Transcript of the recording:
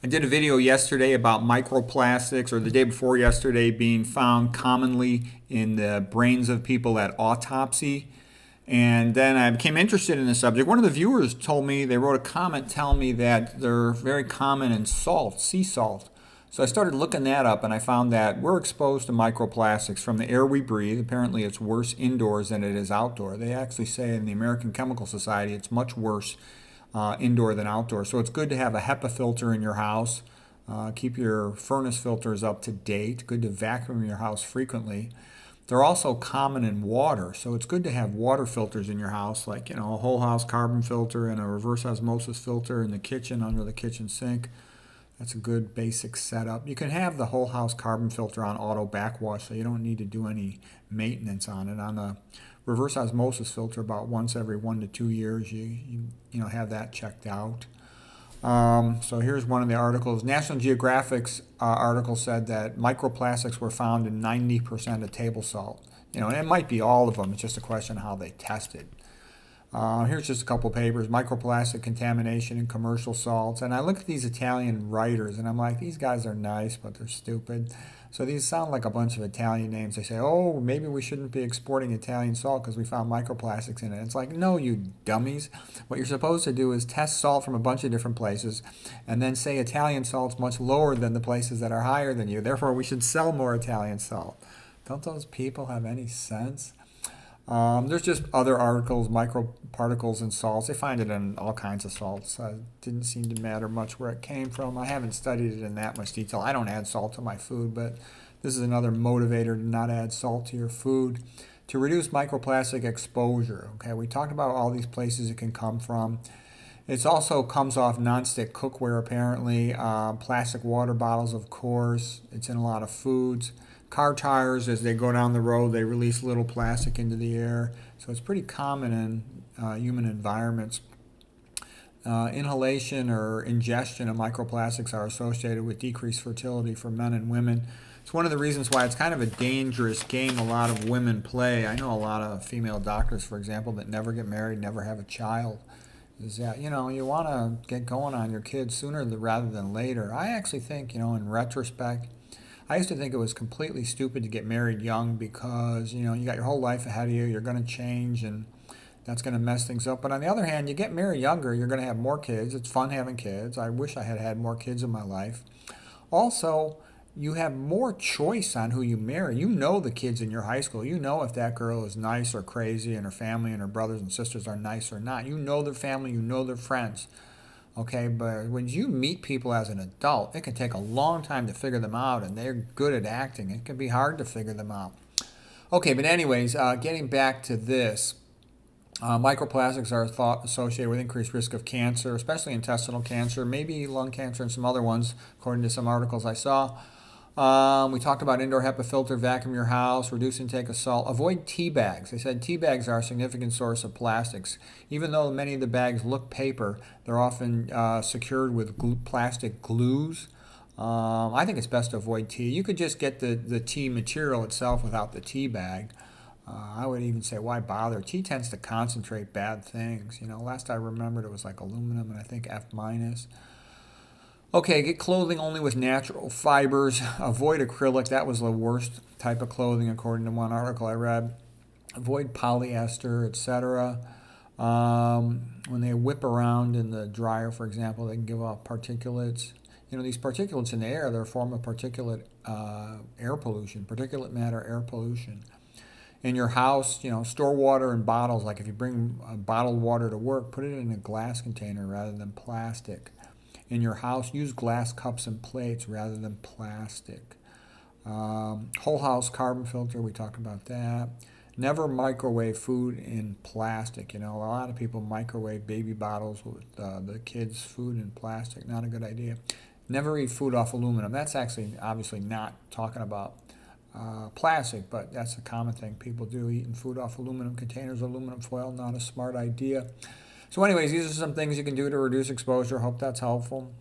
I did a video yesterday about microplastics, or the day before yesterday, being found commonly in the brains of people at autopsy. And then I became interested in the subject. One of the viewers told me, they wrote a comment telling me that they're very common in salt, sea salt. So I started looking that up, and I found that we're exposed to microplastics from the air we breathe. Apparently it's worse indoors than it is outdoor. They actually say in the American Chemical Society it's much worse indoor than outdoor. So it's good to have a HEPA filter in your house. Keep your furnace filters up to date. Good to vacuum your house frequently. They're also common in water, so it's good to have water filters in your house, like a whole house carbon filter and a reverse osmosis filter in the kitchen under the kitchen sink. That's a good basic setup. You can have the whole house carbon filter on auto backwash, so you don't need to do any maintenance on it. On the reverse osmosis filter, about once every 1 to 2 years, you have that checked out. So here's one of the articles. National Geographic's article said that microplastics were found in 90% of table salt. And it might be all of them. It's just a question of how they tested. Here's just a couple papers. Microplastic contamination in commercial salts. And I look at these Italian writers and I'm like, these guys are nice, but they're stupid. So these sound like a bunch of Italian names. They say, oh, maybe we shouldn't be exporting Italian salt because we found microplastics in it. It's like, no, you dummies. What you're supposed to do is test salt from a bunch of different places and then say Italian salt's much lower than the places that are higher than you. Therefore, we should sell more Italian salt. Don't those people have any sense? There's just other articles, microparticles in salts. They find it in all kinds of salts. Didn't seem to matter much where it came from. I haven't studied it in that much detail. I don't add salt to my food, but this is another motivator to not add salt to your food. To reduce microplastic exposure. Okay, we talked about all these places it can come from. It also comes off nonstick cookware, apparently. Plastic water bottles, of course. It's in a lot of foods. Car tires, as they go down the road, they release little plastic into the air. So it's pretty common in human environments. Inhalation or ingestion of microplastics are associated with decreased fertility for men and women. It's one of the reasons why it's kind of a dangerous game a lot of women play. I know a lot of female doctors, for example, that never get married, never have a child. Is that, you want to get going on your kids sooner rather than later. I actually think, in retrospect, I used to think it was completely stupid to get married young because, you got your whole life ahead of you, you're going to change, and that's going to mess things up. But on the other hand, you get married younger, you're going to have more kids. It's fun having kids. I wish I had had more kids in my life. Also, you have more choice on who you marry. You know the kids in your high school. You know if that girl is nice or crazy and her family and her brothers and sisters are nice or not. You know their family, you know their friends. Okay, but when you meet people as an adult, it can take a long time to figure them out, and they're good at acting. It can be hard to figure them out. Okay, but anyways, getting back to this, microplastics are thought associated with increased risk of cancer, especially intestinal cancer, maybe lung cancer and some other ones, according to some articles I saw. We talked about indoor HEPA filter, vacuum your house, reduce intake of salt, avoid tea bags. They said tea bags are a significant source of plastics. Even though many of the bags look paper, they're often secured with plastic glues. I think it's best to avoid tea. You could just get the tea material itself without the tea bag. I would even say, why bother? Tea tends to concentrate bad things. Last I remembered it was like aluminum and I think F minus. Okay, get clothing only with natural fibers. Avoid acrylic. That was the worst type of clothing, according to one article I read. Avoid polyester, etc. When they whip around in the dryer, for example, they can give off particulates. These particulates in the air, they're a form of particulate air pollution, particulate matter air pollution. In your house, store water in bottles. Like if you bring bottled water to work, put it in a glass container rather than plastic. In your house, use glass cups and plates rather than plastic. Whole house carbon filter, we talked about that. Never microwave food in plastic. A lot of people microwave baby bottles with the kids' food in plastic. Not a good idea. Never eat food off aluminum. That's actually obviously not talking about plastic, but that's a common thing people do, eating food off aluminum containers, aluminum foil, not a smart idea. So anyways, these are some things you can do to reduce exposure. Hope that's helpful.